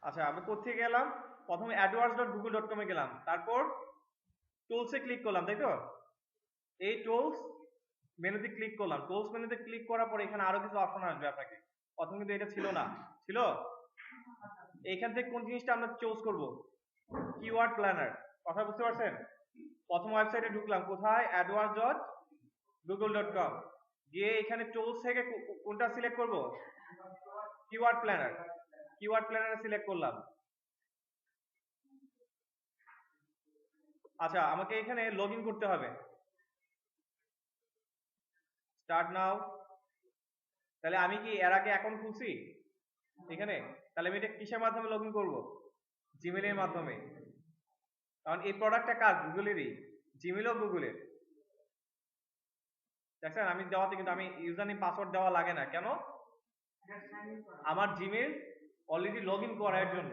আচ্ছা, আমি কোথায় গেলাম? প্রথমে adwords.google.com এ গেলাম, তারপর টুলসে ক্লিক করলাম, তাই তো? এই টুলস মেনুতে ক্লিক করলাম, টুলস মেনুতে ক্লিক করার পরে এখানে আরো কিছু অপশন আসবে আপনাকে। প্রথমে কিন্তু এটা ছিল না, ছিল? এইখান থেকে কোন জিনিসটা আমরা চুজ করব? Keyword planner. কথা বুঝতে পারছেন? প্রথম ওয়েবসাইটে ঢুকলাম, কোথায়? adwords.google.com। গিয়ে এখানে টুলস থেকে কোনটা সিলেক্ট করব? Keyword planner. কিওয়ার্ড প্ল্যানারে সিলেক্ট করলাম। আচ্ছা, আমাকে এখানে লগইন করতে হবে। Start now. তাহলে আমি কি এর আগে অ্যাকাউন্ট খুলছি এখানে? তাহলে আমি এটা কিসের মাধ্যমে লগইন করব? জিমেইলের মাধ্যমে। কারণ এই প্রোডাক্টটা কার? গুগলেরই। জিমেইলও গুগলের। দেখছেন আমি দেওয়াতে কিন্তু আমি ইউজার নেম পাসওয়ার্ড দেওয়া লাগে না। কেন? আমার জিমেইল অলরেডি লগইন করার জন্য।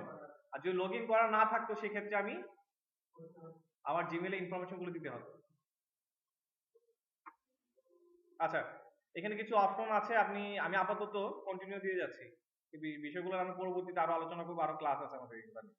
আর যদি লগইন করা না থাকতো সেক্ষেত্রে আমি আমার জিমেইলে ইনফরমেশন গুলো দিতে হতো। আচ্ছা, এখানে কিছু অপশন আছে, আমি আপাতত কন্টিনিউ দিয়ে যাচ্ছি। এই বিষয়গুলো আমি পরবর্তীতে আরো আলোচনা করবো, আরো ক্লাস আছে আমাদের এখানে।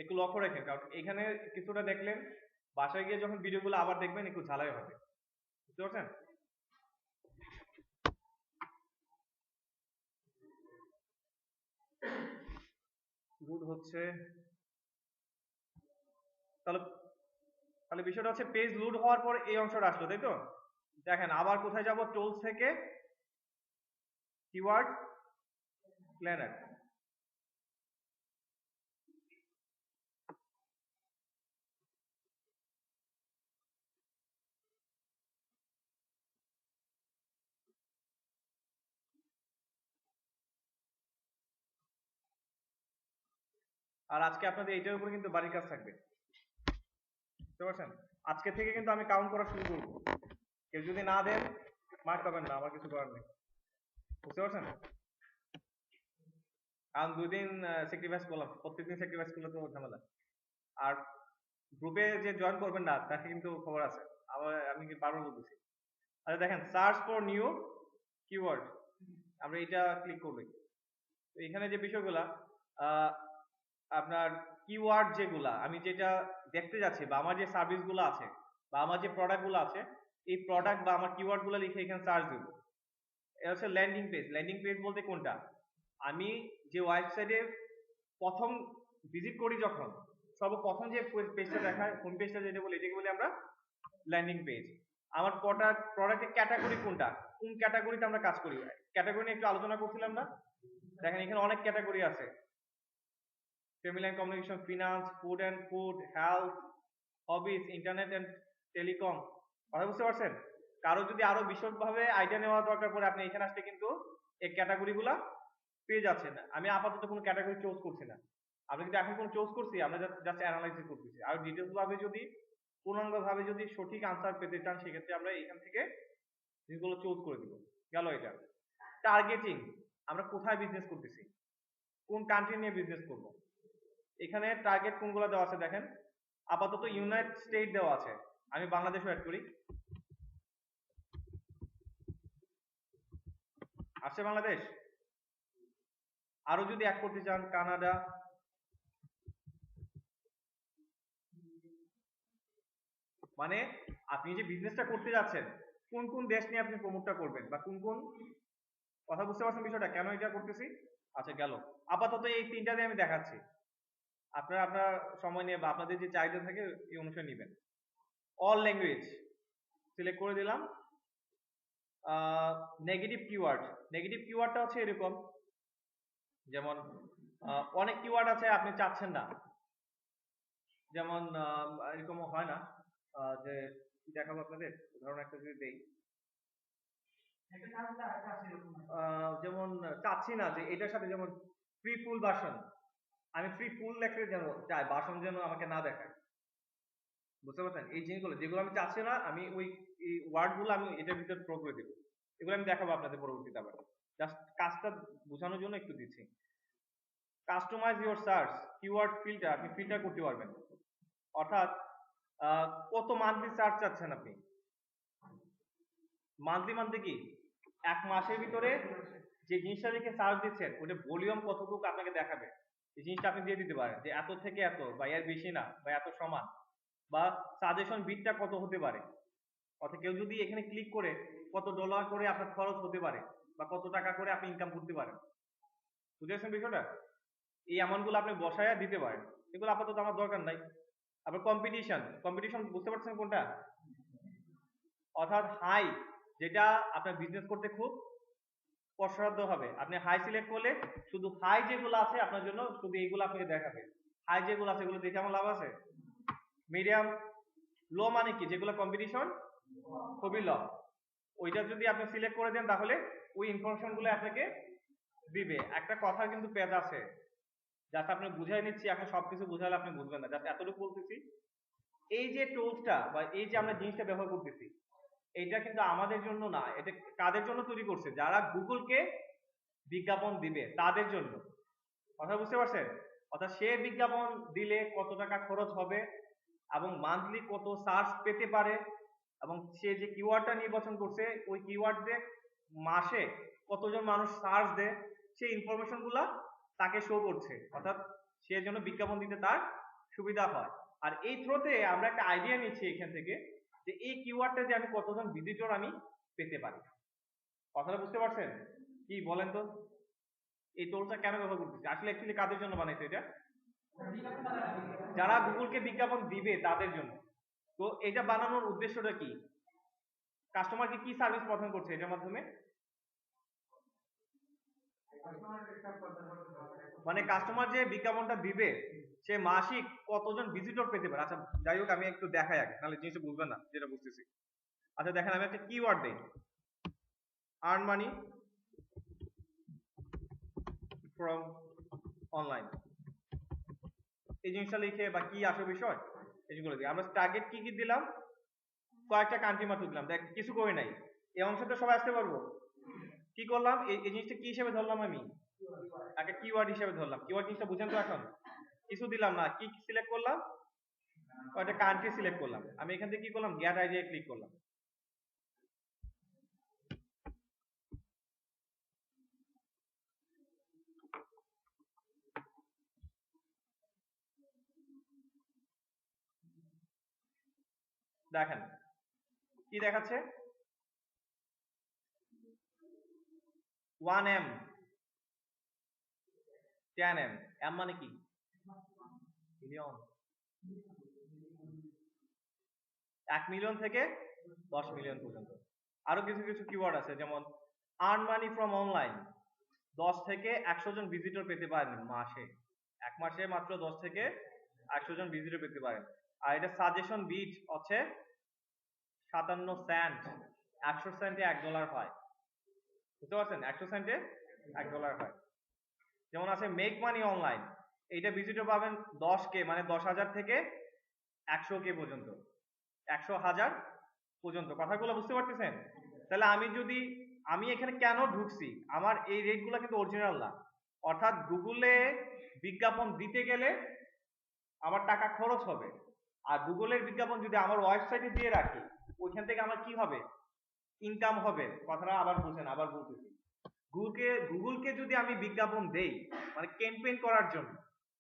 একটু লক্ষ্য রাখেন, কারণ এখানে কিছুটা দেখলেন, বাসায় গিয়ে যখন ভিডিওগুলো আবার দেখবেন একটু ঝালাই হবে। বুঝতে পারছেন? গুড হচ্ছে। তাহলে তাহলে বিষয়টা হচ্ছে পেজ লোড হওয়ার পর এই অংশটা আসলো, তাই তো? দেখেন আবার কোথায় যাব? টুলস থেকে কিওয়ার্ড প্ল্যানার। আর আজকে আপনাদের এইটার উপরে কিন্তু বাড়ির কাজ থাকবে, বুঝতে পারছেন? আজকে থেকে কিন্তু আমি কাউন্ট করা শুরু করবো। কেউ যদি না দেন মার্ক পাবেন না, আমার কিছু করার নেই। বুঝতে পারছেন? কারণ 2 দিন স্যাক্রিফাইস করলাম, প্রত্যেকদিন স্যাক্রিফাইস করলে তো ঝামেলা। আর গ্রুপে যে জয়েন করবেন না তাকে কিন্তু খবর আছে, আমি কি বারবার বলতেছি। আচ্ছা দেখেন, সার্চ ফর নিউ কিওয়ার্ড, আমরা এটা ক্লিক করব। তো এখানে যে বিষয়গুলা আপনার কিওয়ার্ড যেগুলা আমি যেটা দেখতে যাচ্ছি, বা আমার যে সার্ভিস গুলো আছে, বা আমার যে প্রোডাক্ট গুলো আছে, এই প্রোডাক্ট বা আমার কিওয়ার্ড গুলো লিখে এখানে সার্চ দেব। এটা হচ্ছে ল্যান্ডিং পেজ। ল্যান্ডিং পেজ বলতে কোনটা? আমি যে ওয়েবসাইটে প্রথম ভিজিট করি, যখন সর্বপ্রথম যে পেজটা দেখায়, হোম পেজটা যেটা বলি, এটাকে বলি আমরা ল্যান্ডিং পেজ। আমার প্রোডাক্টের ক্যাটাগরি কোনটা, কোন ক্যাটাগরিতে আমরা কাজ করি, ক্যাটাগরি নিয়ে একটু আলোচনা করছিলাম না? দেখেন এখানে অনেক ক্যাটাগরি আছে। Family and communication, finance, food and food, health, hobbies, internet and telecom. কথা বুঝতে পারছেন? কারো যদি আরো বিশদভাবে আইডিয়া নেওয়া দরকার পড়ে, আপনি এখানে আসলে কিন্তু এই ক্যাটাগরি গুলা পেয়ে যাচ্ছেন। আমি আপাতত কোনো ক্যাটাগরি চুজ করছি না। আমি কিন্তু এখন কোনো চুজ করছি, আমরা জাস্ট অ্যানালাইসিস করতেছি। আর ডিটেলস ভাবে যদি, পূর্ণাঙ্গ ভাবে যদি সঠিক আনসার পেতে চান, সেক্ষেত্রে আমরা এখান থেকে জিনিসগুলো চুজ করে দিব। গেল এটা। টার্গেটিং, আমরা কোথায় বিজনেস করতেছি, কোন কান্ট্রি নিয়ে বিজনেস করব। এখানে টার্গেট কোনগুলো দেওয়া আছে দেখেন। আপাতত ইউনাইটেড স্টেট দেওয়া আছে, আমি বাংলাদেশও অ্যাড করি। আসছে বাংলাদেশ। আরো যদি অ্যাড করতে চান, কানাডা, মানে আপনি যে বিজনেসটা করতে যাচ্ছেন, কোন কোন দেশ নিয়ে আপনি প্রমোটটা করবেন, বা কোন কোন, কথা বুঝতে পারছেন বিষয়টা কেন এটা করতেছি? আচ্ছা গেল। আপাতত এই তিনটাতে আমি দেখাচ্ছি, আপনারা আপনার সময় নিয়ে বা আপনাদের যে চাহিদা থাকে এই অনুসারে নেবেন। অল ল্যাঙ্গুয়েজ সিলেক্ট করে দিলাম। নেগেটিভ কিওয়ার্ড, নেগেটিভ কিওয়ার্ডটা হচ্ছে এরকম, যেমন অনেক কিওয়ার্ড আছে আপনি চাচ্ছেন না, যেমন এরকম হয় না যে দেখাবো আপনাদের উদাহরণ একটা যদি দেই, যেমন চাচ্ছি না যে এটার সাথে, যেমন ফ্রি ফুল ভার্সন, আমি ফ্রি ফুল লেখতে যেন চাই, ভার্সন যেন আমাকে না দেখায়। বুঝতে পারছেন? এই জিনিসগুলো যেগুলো আমি চাচ্ছি না, আমি ওই ওয়ার্ড গুলো আমি এটার ভিতরে প্রয়োগ করে দেবো। এগুলো আমি দেখাবো আপনাদের পরবর্তীতে আবার, জাস্ট কাজটা বোঝানোর জন্য একটু দিচ্ছি। Customise your search keyword filter, আপনি ফিল্টার করতে পারবেন। অর্থাৎ কত মান্থলি সার্চ চাচ্ছেন আপনি, মান্থলি কি এক মাসের ভিতরে যে জিনিসটা লিখে সার্চ দিচ্ছেন ওটা ভলিউম কতটুকু আপনাকে দেখাবে, এই জিনিসটা আপনি দিয়ে দিতে পারেন যে এত থেকে এত বা এর বেশি না বা এত সমান, বা সাজেশন বিটটা কত হতে পারে। অর্থাৎ কেউ যদি এখানে ক্লিক করে কত ডলার করে আপনার খরচ হতে পারে বা কত টাকা করে আপনি ইনকাম করতে পারেন, বুঝতে পারছেন বিষয়টা? এই অ্যামাউন্টগুলো আপনি বসায়া দিতে পারেন, এগুলো আপাতত আমার দরকার নাই। আবার কম্পিটিশন বুঝতে পারছেন কোনটা? অর্থাৎ হাই, যেটা আপনার বিজনেস করতে খুব কষ্টসাধ্য হবে, আপনি হাই সিলেক্ট করলে শুধু হাই যেগুলো আছে আপনার জন্য শুধু এইগুলো আপনাকে দেখাবে। হাই যেগুলো আছে এগুলো দেখে আমার লাভ আছে। মিডিয়াম লো মানে কি, যেগুলো কম্পিটিশন খুবই লো, ওইটা যদি আপনি সিলেক্ট করে দেন তাহলে ওই ইনফরমেশন গুলো আপনাকে দিবে। একটা কথা কিন্তু পেজ আছে, জাস্ট আপনি বুঝাই নিচ্ছি, এখন সবকিছু বুঝালে আপনি বুঝবেন না, জাস্ট এতটুকু বলতেছি। এই যে টুলসটা বা এই যে আমরা জিনিসটা ব্যবহার করতেছি, এটা কিন্তু আমাদের জন্য না, এটা কাদের জন্য তৈরি করছে? যারা গুগলকে বিজ্ঞাপন দিবে তাদের জন্য। কথা বুঝতে পারছেন? অর্থাৎ সে বিজ্ঞাপন দিলে কত টাকা খরচ হবে এবং মান্থলি কত সার্চ পেতে পারে, এবং সে যে কিওয়ার্ডটা নির্বাচন করছে ওই কিওয়ার্ড দিয়ে মাসে কতজন মানুষ সার্চ দেয়, সেই ইনফরমেশন গুলা তাকে শো করছে। অর্থাৎ সে জন্য বিজ্ঞাপন দিতে তার সুবিধা হয়। আর এই থ্রোতে আমরা একটা আইডিয়া নিচ্ছি এখান থেকে যে এই কিওয়ার্ডটা যে আমি কতজন ভিজিটর আমি পেতে পারি। কথাটা বুঝতে পারছেন? কি বলেন তো, এই টুলটা কেন ব্যবহার করতেছি? আসলে অ্যাকচুয়ালি কাদের জন্য বানাইছে এটা? যারা গুগলকে বিজ্ঞাপন দিবে তাদের জন্য। তো এটা বানানোর উদ্দেশ্যটা কি? কাস্টমারকে কি সার্ভিস প্রদান করছে এটার মাধ্যমে? মানে কাস্টমার যে বিজ্ঞাপনটা দিবে সে মাসিক কতজন ভিজিটর পেতে পারে। আচ্ছা যাই হোক, আমি একটু দেখাই আগে, নাহলে জিনিসটা বুঝবেন না যেটা বুঝতেছি। আচ্ছা দেখেন, আমি একটা কিওয়ার্ড দেই, আর্ন মানি ফ্রম অনলাইন, এই জিনিসটা লিখে বা কি আসে বিষয় এইগুলো দিই। আমরা টার্গেট কি কি দিলাম, কয়েকটা কান্ট্রি মাত্র দিলাম, দেখ কিছু করি নাই। এই অংশটা সবাই আসতে পারবো? কি করলাম, এই জিনিসটা কি হিসেবে ধরলাম, আমি একটা কিওয়ার্ড হিসেবে ধরলাম। কিওয়ার্ড জিনিসটা বুঝেন তো? এখন কিছু দিলাম না, কি সিলেক্ট করলাম, কয়েকটা কান্ট্রি সিলেক্ট করলাম। আমি এখান থেকে কি করলাম, গেট আইডিয়া ক্লিক করলাম। দেখেন কি দেখাচ্ছে, 1M 10M, এম মানে কি মিলিয়ন, 1 মিলিয়ন থেকে 10 মিলিয়ন পর্যন্ত। আরো কিছু কিছু কিওয়ার্ড আছে, যেমন আর্ন মানি ফ্রম অনলাইন, 10 থেকে 100 জন ভিজিটর পেতে পারেন মাসে, এক মাসে মাত্র 10 থেকে 100 জন ভিজিটর পেতে পারেন। আর এটা সাজেশন বিট হচ্ছে 57 সেন্ট, 100 সেন্টে $1 হয়, বুঝতে পারছেন? 100 সেন্টে $1 হয়। যেমন আছে মেক মানি অনলাইন, এইটা ভিজিটর পাবেন 10K, মানে 10,000 থেকে 100K পর্যন্ত, 100,000 পর্যন্ত। কথাগুলো বুঝতে পারতেছেন? তাহলে আমি এখানে কেন ঢুকছি, আমার এই রেট গুলা কিন্তু অরিজিনাল না। অর্থাৎ গুগলে বিজ্ঞাপন দিতে গেলে আমার টাকা খরচ হবে, আর গুগলের বিজ্ঞাপন যদি আমার ওয়েবসাইটে দিয়ে রাখি ওইখান থেকে আমার কি হবে, ইনকাম হবে। কথাটা আবার বুঝেন, আবার বলতেছি, গুগলকে যদি আমি বিজ্ঞাপন দেই মানে ক্যাম্পেইন করার জন্য,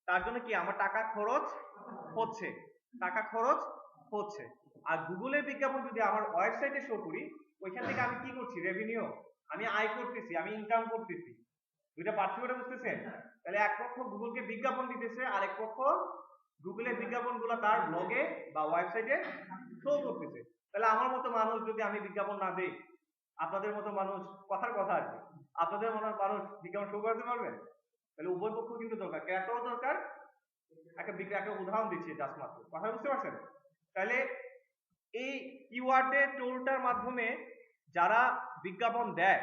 তার জন্য কি আমার টাকা খরচ হচ্ছে, আর গুগলের বিজ্ঞাপন যদি আমার ওয়েবসাইটে শো করি ওইখান থেকে আমি কি করছি, রেভিনিউ, আমি আয় করতেছি, আমি ইনকাম করতেছি। দুইটা পার্থক্যটা বুঝতেছেন? তাহলে এক পক্ষ গুগলকে বিজ্ঞাপন দিতেছে, আর এক পক্ষ গুগলের বিজ্ঞাপন গুলো তার ব্লগে বা ওয়েবসাইটে শো করতেছে। তাহলে আমার মতো মানুষ যদি আমি বিজ্ঞাপন না দেই, আপনাদের মতো মানুষ, কথার কথা আর কি, আপনাদের মতো মানুষ বিজ্ঞাপন শো করতে পারবেন? তাহলে উভয় পক্ষ কিন্তু দরকার, ক্রেতাও দরকার। একটা উদাহরণ দিচ্ছি জাস্ট মাত্র, কথা বুঝতে পারছেন? তাহলে এই কিওয়ার্ডের টুলটার মাধ্যমে যারা বিজ্ঞাপন দেয়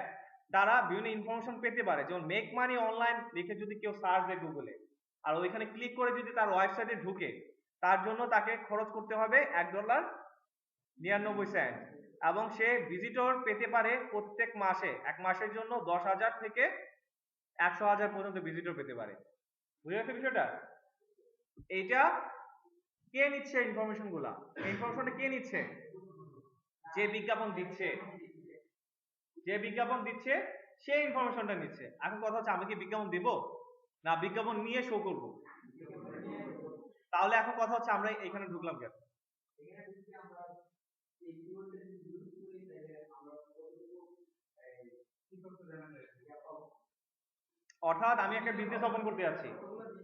তারা বিভিন্ন ইনফরমেশন পেতে পারে। যেমন মেক মানি অনলাইন লিখে যদি কেউ সার্চ দেয় গুগলে, আর ওইখানে ক্লিক করে যদি তার ওয়েবসাইটে ঢুকে, তার জন্য তাকে খরচ করতে হবে $1.99, এবং সে ভিজিটর পেতে পারে প্রত্যেক মাসে, এক মাসের জন্য 10,000 থেকে 100,000 পর্যন্ত ভিজিটর পেতে পারে। বুঝে গেছে বিষয়টা? এইটা কে নিচ্ছে ইনফরমেশন গুলা? ইনফরমেশনটা কে নিচ্ছে? যে বিজ্ঞাপন দিচ্ছে, যে বিজ্ঞাপন দিচ্ছে সে ইনফরমেশনটা নিচ্ছে। এখন কথা হচ্ছে আমি কি বিজ্ঞাপন দিব না বিজ্ঞাপন নিয়ে শো করব? তাহলে এখন কথা হচ্ছে আমরা এখানে ঢুকলাম কেন? অর্থাৎ আমি একটা বিজনেস ওপেন করতে যাচ্ছি,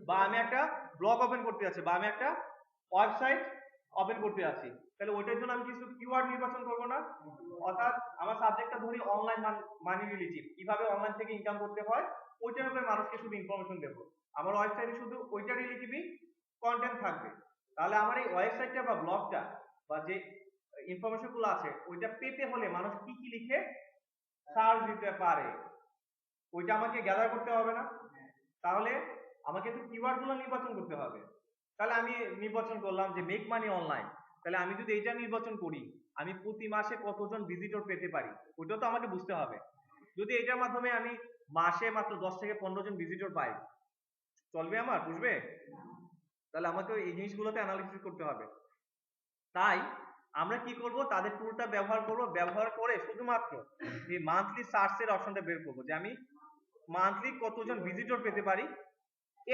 বা আমি একটা ব্লগ ওপেন করতে যাচ্ছি, বা আমি একটা ওয়েবসাইট ওপেন করতে যাচ্ছি, তাহলে ওইটার জন্য আমি কিছু কিওয়ার্ড নির্বাচন করবো না? অর্থাৎ আমার সাবজেক্টটা ধরি অনলাইন মানি রিলেটিভ, কিভাবে অনলাইন থেকে ইনকাম করতে হয় ওইটার উপরে মানুষকে শুধু ইনফরমেশন দেবো। আমার ওয়েবসাইটে শুধু ওইটা রিলেটিভই কন্টেন্ট থাকবে। তাহলে আমার এই ওয়েবসাইটটা বা ব্লগটা বা যে ইনফরমেশন গুলো আছে ওইটা পেতে হলে মানুষ কি কি লিখে সার্চ দিতে পারে ওইটা আমাকে গ্যাদার করতে হবে না? তাহলে আমাকে তো কিওয়ার্ড গুলো নির্বাচন করতে হবে। তাহলে আমি নির্বাচন করলাম যে মেক মানি অনলাইন। তাহলে আমি যদি এটা নির্বাচন করি আমি প্রতি মাসে কতজন ভিজিটর পেতে পারি ওইটাও তো আমাকে বুঝতে হবে। যদি এটার মাধ্যমে আমি মাসে মাত্র 10 থেকে 15 জন ভিজিটর পাই, চলবে আমার? বুঝবে? তাহলে আমাকে এই জিনিসগুলোতে অ্যানালিসিস করতে হবে। তাই আমরা কি করব, তাদের টুলটা ব্যবহার করব, ব্যবহার করে শুধুমাত্র এই মান্থলি সার্চের অপশনটা বের করব যে আমি মান্থলি কতজন ভিজিটর পেতে পারি,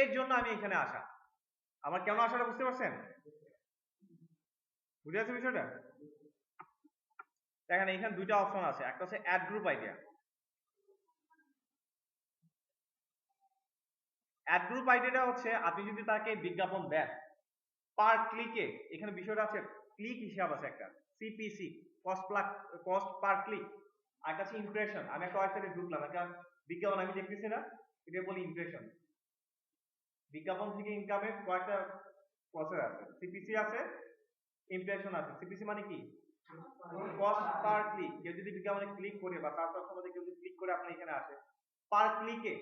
এর জন্য আমি এখানে আসা। আমার কেন আসাটা বুঝতে পারছেন? বুঝে আছে বিষয়টা? দেখেন এখানে দুইটা অপশন আছে, একটা হচ্ছে add group idea. Add group আইডিয়াটা হচ্ছে আপনি যদি তাকে বিজ্ঞাপন দেন পার ক্লিকে, এখানে বিষয়টা আছে ক্লিক হিসাব আছে একটা সিপিসি, কস্ট পার ক্লিক, আর একটা আছে ইমপ্রেশন। আমি একটা ওয়েবসাইটে ঢুকলাম, একটা বিজ্ঞাপন আমি দেখতেছি না, এটা বলি ইমপ্রেশন। বিজ্ঞাপন থেকে ইনকামের কয়েকটা প্রসেস আছে, সিপিসি আছে, ইমপ্রেশন আছে। সিপিসি মানে কি? Cost per click. কেউ যদি বিজ্ঞাপনে ক্লিক করে বা সার্চ অপশন মধ্যে কেউ যদি ক্লিক করে আপনি এখানে আসে, পার ক্লিকে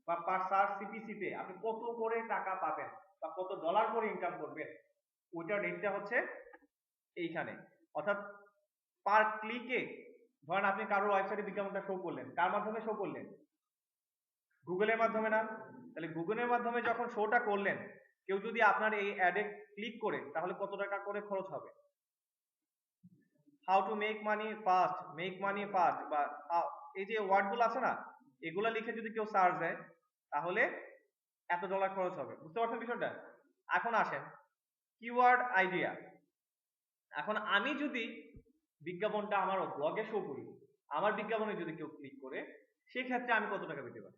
বা পার সার্চ সিপিসি তে আপনি কত করে টাকা পাবেন বা কত ডলার করে ইনকাম করবেন ওইটার রেটটা হচ্ছে এইখানে। অর্থাৎ পার ক্লিকে ধরেন আপনি কারোর ওয়েবসাইটে বিজ্ঞাপনটা শো করলেন, কার মাধ্যমে শো করলেন? গুগলের মাধ্যমে না? তাহলে গুগলের মাধ্যমে যখন শোটা করলেন, কেউ যদি আপনার এই অ্যাডে ক্লিক করে তাহলে কত টাকা করে খরচ হবে? How to make money fast, make money fast, বা এই যে ওয়ার্ড গুলো আছে না, এগুলা লিখে যদি কেউ সার্চ দেয় তাহলে এত ডলার খরচ হবে। বুঝতে পারছেন বিষয়টা? এখন আসেন কিওয়ার্ড আইডিয়া। এখন আমি যদি বিজ্ঞাপনটা আমার ব্লগে শো করি, আমার বিজ্ঞাপনে যদি কেউ ক্লিক করে, সেক্ষেত্রে আমি কত টাকা পেতে পারি?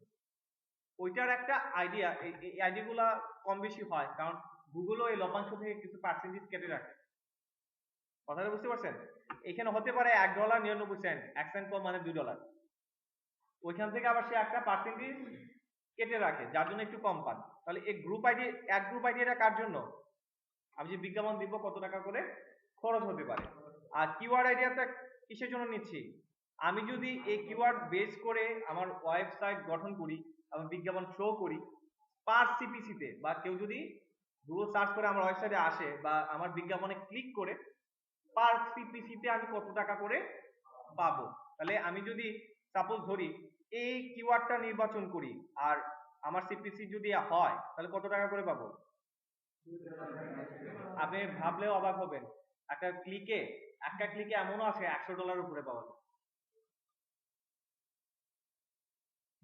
ওইটার একটা আইডিয়া, এই আইডিয়াগুলা কম বেশি হয় কারণ গুগলও এই লভ্যাংশ থেকে কিছু পার্সেন্টেজ কেটে রাখে। কথাটা বুঝতে পারছেন? এখানে হতে পারে $1.99, 1 সেন্ট কম মানে $2। ওইখান থেকে আবার সে একটা পার্সেন্টেজ কেটে রাখে যার জন্য একটু কম পান। তাহলে এই গ্রুপ আইডিয়া, এক গ্রুপ আইডিয়াটা কার জন্য? আমি যে বিজ্ঞাপন দিব কত টাকা করে খরচ হতে পারে। আর কিওয়ার্ড আইডিয়াটা কিসের জন্য নিচ্ছি? আমি যদি এই কিওয়ার্ড বেস করে আমার ওয়েবসাইট গঠন করি এবং বিজ্ঞাপন শো করি পার সিপিসি তে, বা কেউ যদি গুগল সার্চ করে আমার ওয়েবসাইটে আসে বা আমার বিজ্ঞাপনে ক্লিক করে পার সিপিসি তে আমি কত টাকা করে পাবো। তাহলে আমি যদি সাপোজ ধরি এই কিওয়ার্ডটা নির্বাচন করি আর আমার সিপিসি যদি হয় তাহলে কত টাকা করে পাবো? আপনি ভাবলেও অবাক হবেন, একটা ক্লিকে এমনও আছে $100 উপরে পাওয়া যায়।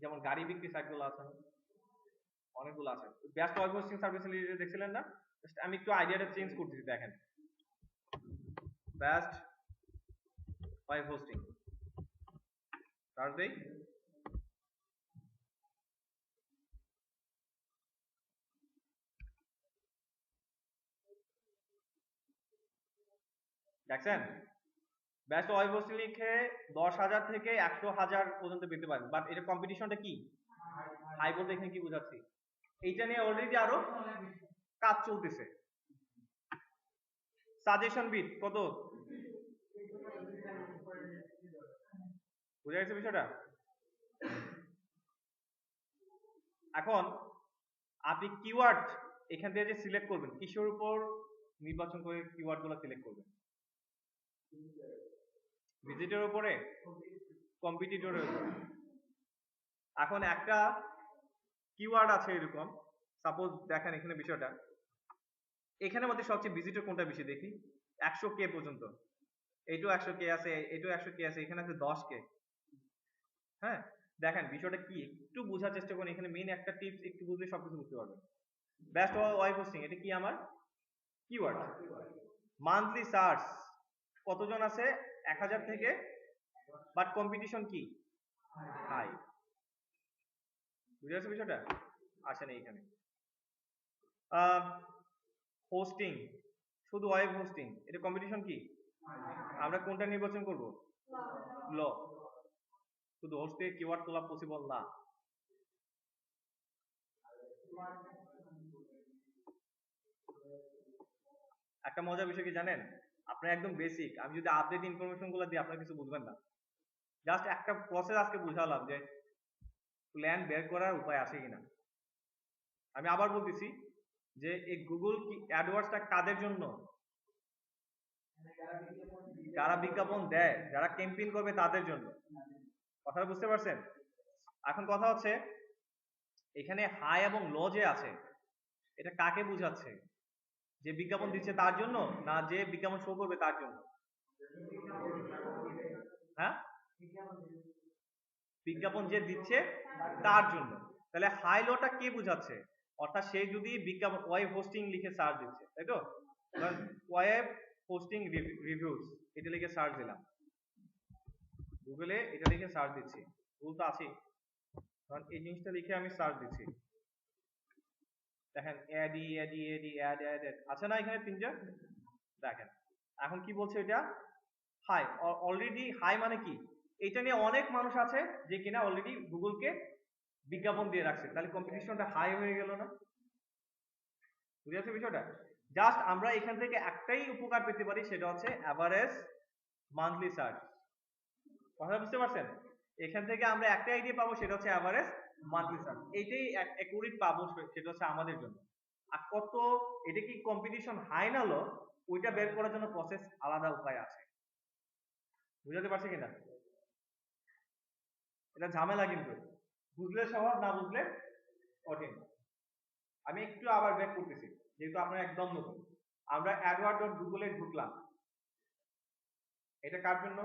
যেমন গাড়ি বিক্রি সাইট গুলো আছে, অনেকগুলো আছে। বেস্ট ওয়েব হোস্টিং সার্ভিস দেখছিলেন না? আমি একটু আইডিয়াটা চেঞ্জ করতেছি, দেখেন বেস্ট ওয়েব হোস্টিং সার্চ দেই। দেখছেন বেস্ট ওয়েব হোস্টিং লিখে 10,000 থেকে 100,000 পর্যন্ত পেতে পারেন, বাট এটা কম্পিটিশনটা কি হাই বলতে এখানে কি বোঝাচ্ছি, এইটা নিয়ে অলরেডি আরো কাজ চলতেছে। সাজেশন বিট কত? বুঝা গেছে বিষয়টা? এখন আপনি কিওয়ার্ড এখান থেকে যে সিলেক্ট করবেন কিসের উপর নির্বাচন করে কিওয়ার্ড গুলো সিলেক্ট করবেন? ভিজিটর উপরে, কম্পিটিটরের উপরে। এখন একটা কিওয়ার্ড আছে এরকম সাপোজ দেখেন এখানে বিষয়টা, এখানের মধ্যে সবচেয়ে ভিজিটর কোনটা বেশি দেখি, 100K পর্যন্ত, এইটাও 100K আছে, এটাও 100K আছে, এখানে আছে 10K। হ্যাঁ, দেখেন বিষয়টা কি একটু বোঝার চেষ্টা করুন, এখানে মেইন একটা টিপস একটু বুঝলে সবকিছু বুঝতে পারবেন। বেস্ট ওয়েব হোস্টিং, এটা কি আমার কিওয়ার্ড। মান্থলি সার্চ কতজন আছে, 1000 থেকে, বাট কম্পিটিশন কি হাই। বুঝে গেছে বিষয়টা? আসেন এইখানে হোস্টিং, শুধু ওয়েব হোস্টিং, এটা কম্পিটিশন কি, আমরা কোনটা নির্বাচন করব, ল। শুধু হোস্ট থেকে কিওয়ার্ড তোলা পসিবল না। একটা মজার বিষয় কি জানেন, আপনার একদম বেসিক, আমি যদি আপডেট ইনফরমেশন গুলো দিই আপনারা কিছু বুঝবেন না। জাস্ট একটা প্রসেস আজকে বুঝালাম যে প্ল্যান বের করার উপায় আছে কিনা। আমি আবার বলতেছি যে এই গুগল কি অ্যাডওয়ার্ডসটা কাদের জন্য, যারা বিজ্ঞাপন দেয়, যারা ক্যাম্পেইন করবে তাদের জন্য। কথাটা বুঝতে পারছেন? এখন কথা হচ্ছে এখানে হাই এবং লো যে আছে এটা কাকে বোঝাচ্ছে, যে বিজ্ঞাপন দিচ্ছে তার জন্য না যে বিজ্ঞাপন শো করবে তার জন্য? হ্যাঁ, বিজ্ঞাপন যে দিচ্ছে তার জন্য। তাহলে হাই লোটা কে বোঝাচ্ছে, অর্থাৎ সে যদি বিজ্ঞাপন ওয়েব হোস্টিং লিখে সার্চ দিচ্ছে, তাই তো, ওয়েব হোস্টিং রিভিউজ এটা লিখে সার্চ দিলাম গুগলে, এটা লিখে সার্চ দিচ্ছি, ভুল তো আছে, কারণ এই জিনিসটা লিখে আমি সার্চ দিচ্ছি, দেখেন অ্যাডি অ্যাডি অ্যাডি অ্যাড অ্যাড আছে না এখানে তিনটা, দেখেন এখন কি বলছে এটা হাই। অলরেডি হাই মানে কি, এটা নিয়ে অনেক মানুষ আছে যে কিনা অলরেডি গুগলকে বিজ্ঞাপন দিয়ে রাখছে, তাহলে কম্পিটিশনটা হাই হয়ে গেল না? বুঝে যাচ্ছে বিষয়টা? জাস্ট আমরা এখান থেকে একটাই উপকার পেতে পারি, সেটা হচ্ছে অ্যাভারেজ মান্থলি সার্চ। কথা বুঝতে পারছেন? এখান থেকে আমরা একটা আইডিয়া পাবো, সেটা হচ্ছে অ্যাভারেজ মান্থলি সার্চ, এইটাই অ্যাকুরেট পাবো, সেটা হচ্ছে আমাদের জন্য। আর কত এটা কি কম্পিটিশন হাই না লো, ওইটা বের করার জন্য প্রসেস আলাদা উপায় আছে। বুঝাতে পারছি কিনা? এটা ঝামেলা, কিন্তু বুঝলে সহজ, না বুঝলে কঠিন। আমি একটু আবার ব্যাক করতেছি, যেহেতু আপনারা একদম নতুন। আমরা adword.google এ ঢুকলাম, এটা কার জন্য,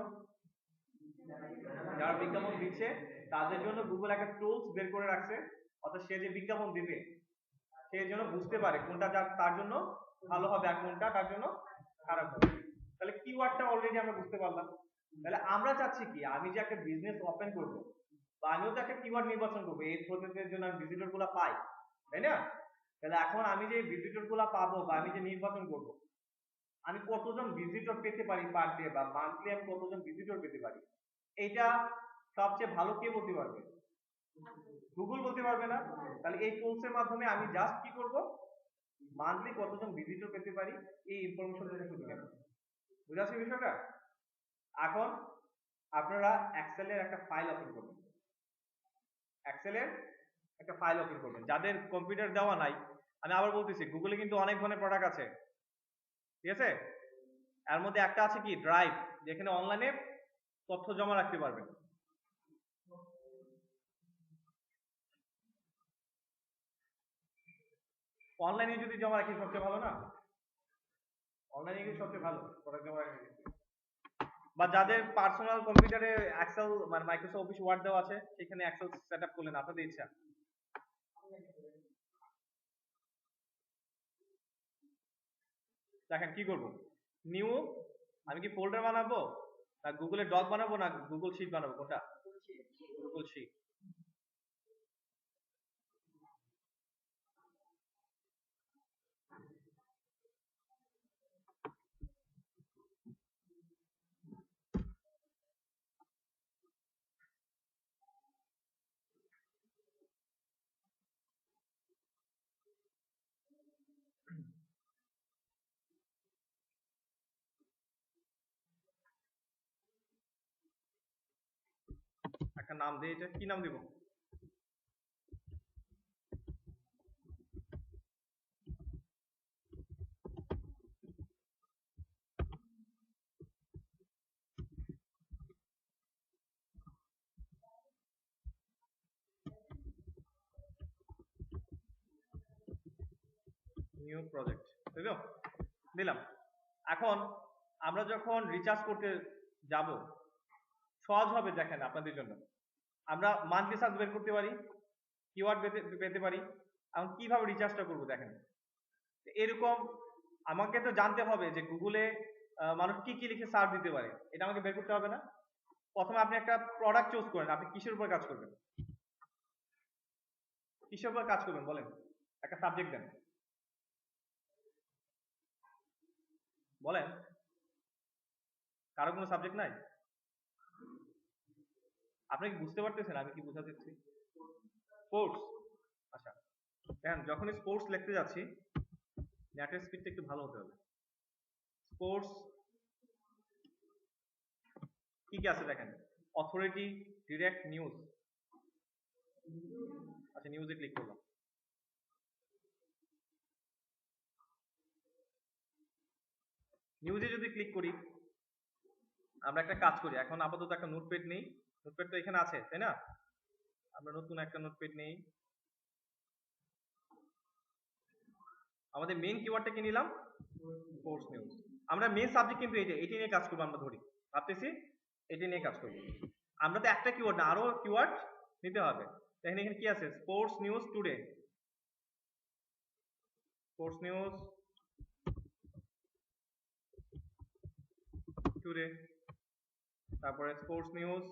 যারা বিজ্ঞাপন দিচ্ছে তাদের জন্য গুগল একটা টুলস বের করে রাখছে, অর্থাৎ সে যে বিজ্ঞাপন দিবে সে যেন বুঝতে পারে কোনটা তার জন্য ভালো হবে আর কোনটা তার জন্য খারাপ হবে। তাহলে কিওয়ার্ডটা অলরেডি আমরা বুঝতে পারলাম। তাহলে আমরা চাচ্ছি কি, আমি যে একটা বিজনেস ওপেন করব, বা আমিও তো একটা কিওয়ার্ড নির্বাচন করবো এই প্রসেসের জন্য, আমি ভিজিটর গুলা পাই, তাই না? তাহলে এখন আমি যে ভিজিটর গুলা পাবো বা আমি যে নির্বাচন করব, আমি কতজন ভিজিটর পেতে পারি পার ডে, বা মান্থলি আমি কতজন ভিজিটর পেতে পারি, এটা সবচেয়ে ভালো কে বলতে পারবে? গুগল বলতে পারবে না? তাহলে এই টুলস এর মাধ্যমে আমি জাস্ট কি করব, মান্থলি কতজন ভিজিটর পেতে পারি এই ইনফরমেশনটা শুধু নেব। বুঝা যাচ্ছে বিষয়টা? এখন আপনারা এক্সেলের একটা ফাইল ওপেন করবেন, এক্সেলের একটা ফাইল ওপেন করবেন, যাদের কম্পিউটার দেওয়া নাই। আমি আবার বলতেছি, গুগলে কিন্তু অনেক ধরনের প্রোডাক্ট আছে, ঠিক আছে? এর মধ্যে একটা আছে কি ড্রাইভ, যেখানে অনলাইনে তথ্য জমা রাখতে পারবেন। অনলাইনে যদি জমা রাখি সবচেয়ে ভালো না, অনলাইনে কিন্তু সবচেয়ে ভালো প্রোডাক্ট জমা রাখি। বা যাদের পার্সোনাল কম্পিউটারে এক্সেল মানে মাইক্রোসফট অফিস ওয়ার্ড দেওয়া আছে, সেখানে এক্সেল সেটআপ করলেন আপনাদের ইচ্ছা। দেখেন কি করব, নিউ, আমি কি ফোল্ডার বানাবো না গুগলের ডক বানাবো না গুগল শিট বানাবো, কোনটা? Google sheet. একটা নাম দিয়ে, এটা কি নাম দিব? নিউ প্রজেক্ট, তাই তো? দিলাম। এখন আমরা যখন রিচার্জ করতে যাব, সহজ হবে দেখেন আপনাদের জন্য। আমরা মান্থলি সার্চ বের করতে পারি, কিওয়ার্ড পেতে পারি। এখন কিভাবে রিচার্জটা করব দেখেন। এরকম আমাকে তো জানতে হবে যে গুগলে মানুষ কি কি লিখে সার্চ দিতে পারে, এটা আমাকে বের করতে হবে না? প্রথমে আপনি একটা প্রোডাক্ট চুজ করেন, আপনি কিসের উপর কাজ করবেন? কিসের উপর কাজ করবেন বলেন, একটা সাবজেক্ট দেন, বলেন। কারো কোনো সাবজেক্ট নাই? আপনি কি বুঝতে পারতেছেন আমি কি বোঝাতে চাচ্ছি? স্পোর্টস। আচ্ছা দেখেন, যখনই স্পোর্টস লিখতে যাচ্ছি নেটের স্পিডটা একটু ভালো হতে হবে। স্পোর্টস কি কি আছে দেখেন, অথরিটি, ডিরেক্ট, নিউজ। আচ্ছা নিউজে ক্লিক করলাম। নিউজে যদি ক্লিক করি, আমরা একটা কাজ করি, এখন আপাতত একটা নোটপ্যাড নেই, নোটপ্যাড তো এখানে আছে তাই না? আমরা নতুন একটা নোটপ্যাড নেই। আমাদের মেইন কিওয়ার্ডটা কি নিলাম? Sports news. আমরা মেইন সাবজেক্ট কিন্তু এটি নিয়ে কাজ করবো, আমরা ধরি ভাবতেছি এটি নিয়ে কাজ করবো। আমরা তো একটা কিওয়ার্ড না, আরো কিওয়ার্ড নিতে হবে। দেখেন এখানে কি আছে, sports news today, sports news today, তারপরে sports news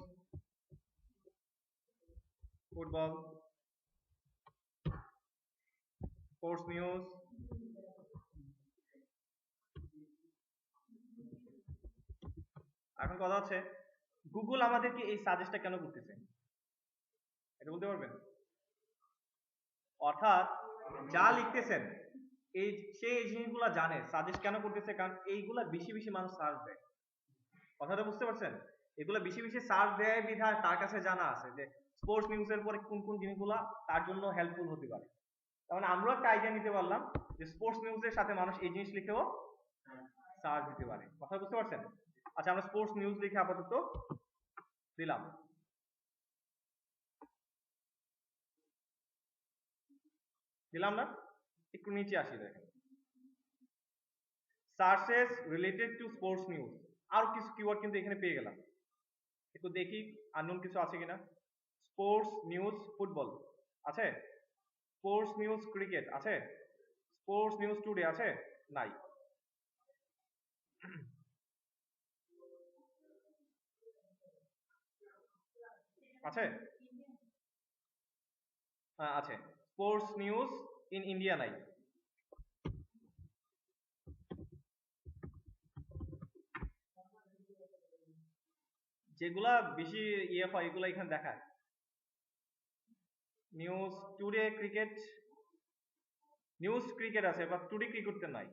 football, sports news এখন কথা হচ্ছে গুগল আমাদেরকে এই সাজেস্টটা কেন করতেছে, এটা বলতে পারবেন? অর্থাৎ যা লিখতেছেন সে এই জিনিসগুলো জানে, সাজেস্ট কেন করতেছে, কারণ এইগুলা বেশি বেশি মানুষ সার্চ দেয়। কথাটা বুঝতে পারছেন? এগুলা বেশি বেশি সার্চ দেয় বিধায় তার কাছে জানা আছে যে স্পোর্টস নিউজের পরে কোন কোন জিনিসগুলা তার জন্য হেল্পফুল হতে পারে। তার মানে আমরা একটা আইডিয়া নিতে পারলাম যে স্পোর্টস নিউজের সাথে মানুষ এই জিনিস লিখেও সার্চ দিতে পারে। কথা বুঝতে পারছেন? আচ্ছা আমরা স্পোর্টস নিউজ লিখে আপাতত দিলাম। দিলাম না? একটু নিচে আসি দেখেন, searches related to sports news, আরো কিছু কিওয়ার্ড কিন্তু এখানে পেয়ে গেলাম। একটু দেখি আননোন কিছু আছে কিনা। স্পোর্টস নিউজ ফুটবল আছে, স্পোর্টস নিউজ ক্রিকেট আছে, স্পোর্টস নিউজ টুডে আছে, নাই। আছে? হ্যাঁ আছে, স্পোর্টস নিউজ ইন ইন্ডিয়া নাই। যেগুলা বেশি ইয়ে হয় এগুলা এখানে দেখায়। News today cricket, news cricket আছে বাট টুডে ক্রিকেট নাই।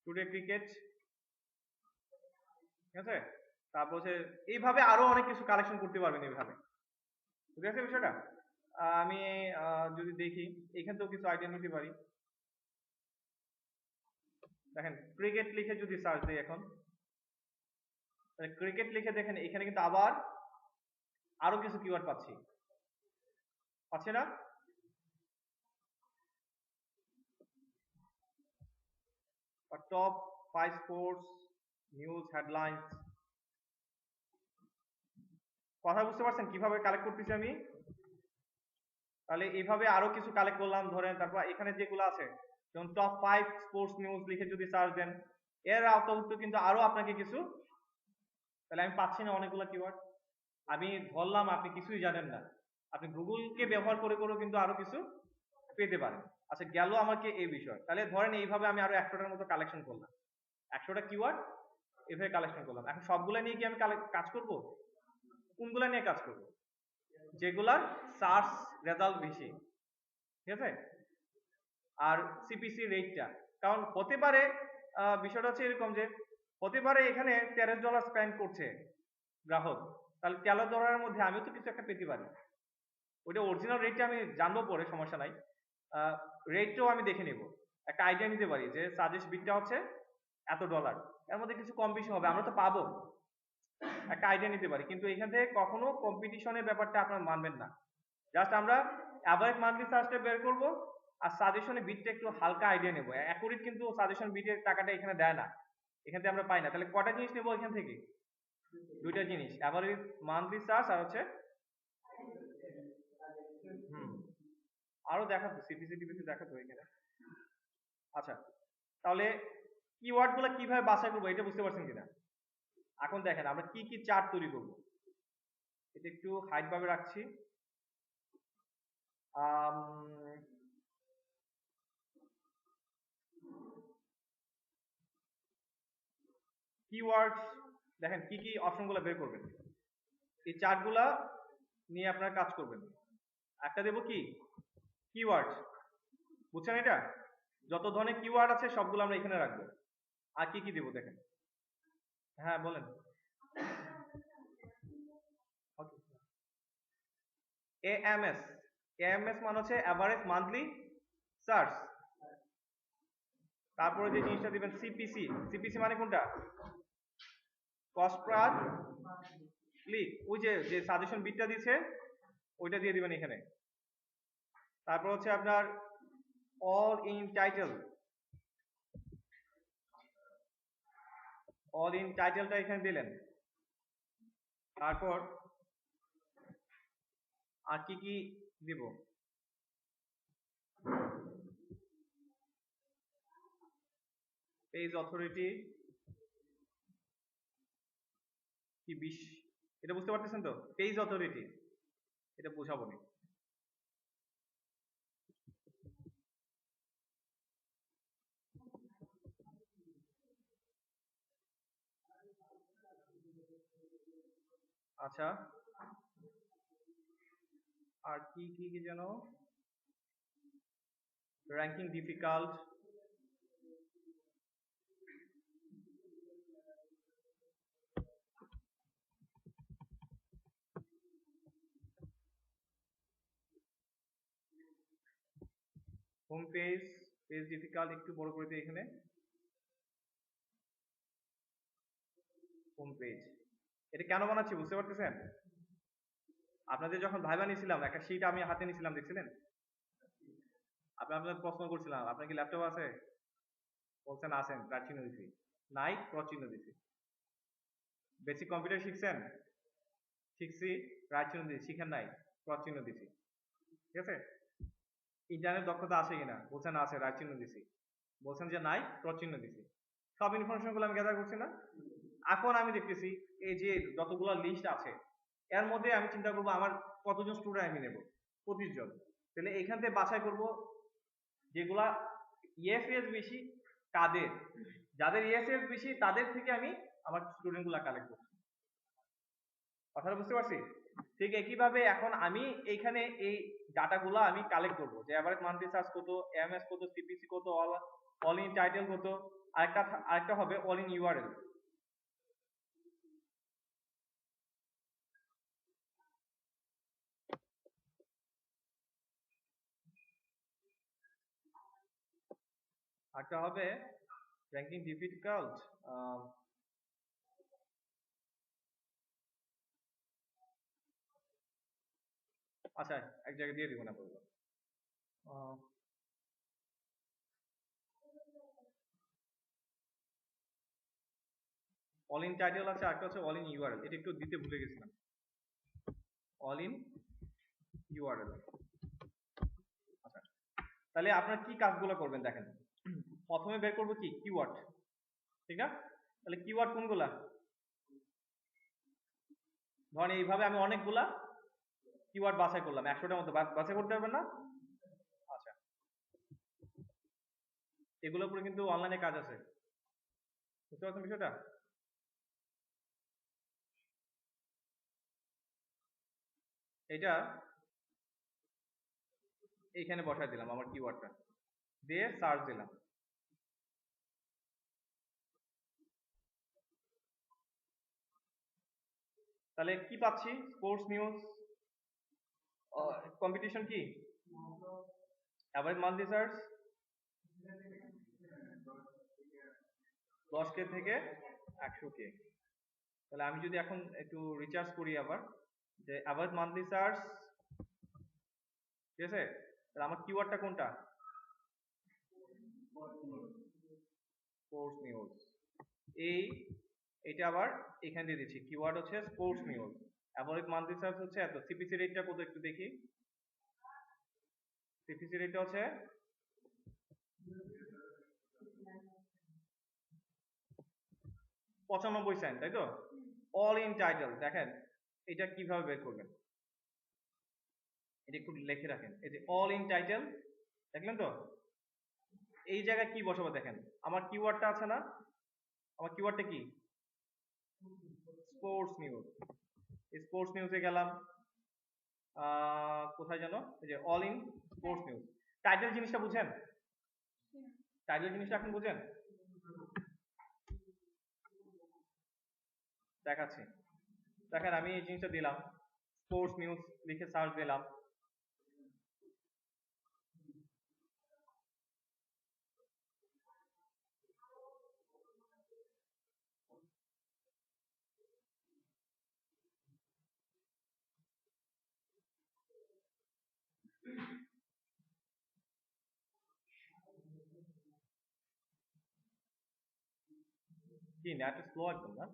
টুডে ক্রিকেট, ঠিক আছে? তারপর হচ্ছে এইভাবে আরো অনেক কিছু কালেকশন করতে পারবেন এইভাবে, ঠিক আছে বিষয়টা? আমি যদি দেখি এখান থেকেও কিছু আইডিয়া নিতে পারি। দেখেন ক্রিকেট লিখে যদি সার্চ দিই এখন, ক্রিকেট লিখে দেখেন এখানে কিন্তু আবার আরো কিছু কিওয়ার্ড পাচ্ছি, পাচ্ছি না? Top 5 sports news headlines. কথা বুঝতে পারছেন কিভাবে কালেক্ট করতেছি আমি? তাহলে এইভাবে আরো কিছু কালেক্ট করলাম ধরেন, তারপর এখানে যেগুলো আছে যেমন টপ 5 স্পোর্টস নিউজ লিখে যদি সার্চ দেন, এর আওতাভুক্ত কিন্তু আরো আপনাকে কিছু, তাহলে আমি পাচ্ছি না অনেকগুলো কিওয়ার্ড। আমি ধরলাম আপনি কিছুই জানেন না, আপনি গুগলকে ব্যবহার করে করেও কিন্তু আরো কিছু পেতে পারেন। আচ্ছা গেল আমাকে এই বিষয়, তাহলে ধরেন এইভাবে আমি আরো 100টার মতো কালেকশন করলাম, 100টা কিওয়ার্ড এভাবে কালেকশন করলাম। এখন সবগুলা নিয়ে কি আমি কাজ করব? কোনগুলা নিয়ে কাজ করব? যেগুলার সার্চ রেজাল্ট বেশি, ঠিক আছে? আর সিপিসি রেটটা, কারণ হতে পারে বিষয়টা হচ্ছে এরকম যে হতে পারে এখানে $13 স্পেন্ড করছে গ্রাহক, তাহলে $13 মধ্যে আমিও তো কিছু একটা পেতে পারি। ওইটা অরিজিনাল রেটটা আমি জানবো পরে, সমস্যা নাই, রেটটাও আমি দেখে নিব, একটা আইডিয়া নিতে পারি যে সাজেস্ট বিটটা হচ্ছে $এত, এর মধ্যে কিছু কম বেশি হবে, আমরা তো পাবো। একটা আইডিয়া নিতে পারি, কিন্তু এখান থেকে কখনো কম্পিটিশনের ব্যাপারটা আপনারা মানবেন না। জাস্ট আমরা অ্যাভারেজ মান্থলি সার্চটা বের করব আর সাজেশনে বিটটা একটু হালকা আইডিয়া নেব। অ্যাকুরেট কিন্তু সাজেশন বিটের টাকাটা এখানে দেয় না, এখান থেকে আমরা পাই না। তাহলে কটা জিনিস নেব এখান থেকে? দুইটা জিনিস, অ্যাভারেজ মান্থলি সার্চ আর হচ্ছে আরো দেখাবো সিপিসি টিপিসি দেখাবো এখানে। আচ্ছা, তাহলে কিওয়ার্ড গুলো কিভাবে বাছাই করবো এটা বুঝতে পারছেন কিনা? এখন দেখেন আমরা কি কি চার্ট তৈরি করব। এটা একটু হাইট ভাবে রাখছি। কিওয়ার্ডস দেখেন কি কি অপশনগুলো বের করবেন, এই চার্টগুলা নিয়ে আপনারা কাজ করবেন। একটা দেব কি কিওয়ার্ড, বুঝছেন? এটা যত ধরনের কিওয়ার্ড আছে সবগুলো আমরা এখানে রাখবো। আর কি কি দেব দেখেন। হ্যাঁ বলেন। এএমএস, এএমএস মানে হচ্ছে অ্যাভারেজ মান্থলি সার্চ। তারপরে যে জিনিসটা দিবেন সিপিসি, সিপিসি মানে কোনটা? কস্ট পার ক্লিক, ওই যে যে সাজেশন বিটটা দিয়েছে ওইটা দিয়ে দিবেন এখানে। তারপর হচ্ছে আপনার all in title, all in টাইটেলটা এখানে দিলেন। তারপর আর কি কি দিব? পেজ অথরিটি কি 20, এটা বুঝতে পারতেছেন তো? পেজ অথরিটি এটা বোঝাবো না। আচ্ছা, আর কি কি কি যেন, ranking difficult, home page, page difficult একটু বড় করে দিই এখানে, হোম পেজ। এটা কেন বানাচ্ছি বুঝতে পারতেছেন? আপনাদের যখন ভাইবা নিছিলাম একটা শীট আমি হাতে নিছিলাম, দেখছিলেন? আপনাদের প্রশ্ন করছিলাম আপনার কি ল্যাপটপ আছে, বলছেন আছেন, তার চিহ্ন দিছি, নাই ক্রস চিহ্ন দিছি। বেসিক কম্পিউটার শিখছেন? শিখছি, রাইট চিহ্ন দিছি। শিখেন নাই, ক্রস চিহ্ন দিছি। ঠিক আছে? ইন্টারনেট দক্ষতা আছে কিনা, বলছেন আছে, রাইট চিহ্ন দিছি। বলছেন যে নাই, ক্রস চিহ্ন দিছি। সব ইনফরমেশন গুলো আমি গ্যাদার করছি না? এখন আমি দেখতেছি এই যে যতগুলো লিস্ট আছে এর মধ্যে আমি চিন্তা করবো আমার কতজন স্টুডেন্ট আমি নেব, 25 জন। তাহলে এখান থেকে বাছাই করব যেগুলা ইএসএস বেশি কাদের, যাদের ইএসএস বেশি তাদের থেকে আমি আমার স্টুডেন্ট গুলা কালেক্ট করছি। কথাটা বুঝতে পারছি? ঠিক একইভাবে এখন আমি এইখানে এই ডাটাগুলো আমি কালেক্ট করব যে এভারেজ মান্থলি সার্চ কত, এমএস কত, সিপিসি কত, অল ইন টাইটেল কত, আরেকটা হবে অল ইন ইউআরএল। আরেকটা হবে র্যাঙ্কিং ডিফিকাল্ট, আচ্ছা এক জায়গায় দিয়ে দিব না বলবো। অল ইন টাইটেল আছে, আরেকটা হচ্ছে অল ইন ইউআরএল, এটা একটু দিতে ভুলে গেছিলাম। All in URL. আচ্ছা, তাহলে আপনার কি কাজগুলো করবেন দেখেন। প্রথমে বের করবো কি কিওয়ার্ড, ঠিক না? তাহলে কিওয়ার্ড কোনগুলা? ধরেন এইভাবে আমি অনেকগুলা কিওয়ার্ড বাছাই করলাম, 100টার মতো বাছাই করতে পারবেন না? আচ্ছা, এগুলোর উপরে কিন্তু অনলাইনে কাজ আছে, বুঝতে পারছেন বিষয়টা? এটা এইখানে বসাই দিলাম আমার কিওয়ার্ডটা, দিয়ে সার্চ দিলাম। তাহলে কি পাচ্ছি? স্পোর্টস নিউজ, কম্পিটিশন কি, অ্যাভারেজ মান্থলি সার্চ 10K থেকে 100K। তাহলে আমি যদি এখন একটু রিচার্জ করি আবার, যে অ্যাভারেজ মান্থলি সার্চ, ঠিক আছে, তাহলে আমার কিওয়ার্ডটা কোনটা? Sports news. এটা আবার এখানে দিয়ে দিচ্ছি, কিওয়ার্ড হচ্ছে sports news, average monthly search হচ্ছে এত, সিপিসি রেটটা কত একটু দেখি, সিপিসি রেটটা হচ্ছে 95 সেন্ট, তাই তো? অল ইন টাইটেল, দেখেন এটা কিভাবে বের করবেন, এটা একটু লিখে রাখেন, এই যে অল ইন টাইটেল, দেখলেন তো? এই জায়গায় কি বসাবো দেখেন, আমার কিওয়ার্ডটা আছে না, আমার কিওয়ার্ডটা কি? Sports news. স্পোর্টস নিউজে গেলাম, কোথায় যেন, এই যে all in sports news. Title জিনিসটা বুঝেন? টাইটেল জিনিসটা এখন বুঝেন? দেখাচ্ছি, দেখেন আমি এই জিনিসটা দিলাম, স্পোর্টস নিউজ লিখে সার্চ দিলাম, কি নেট স্লো একদম না?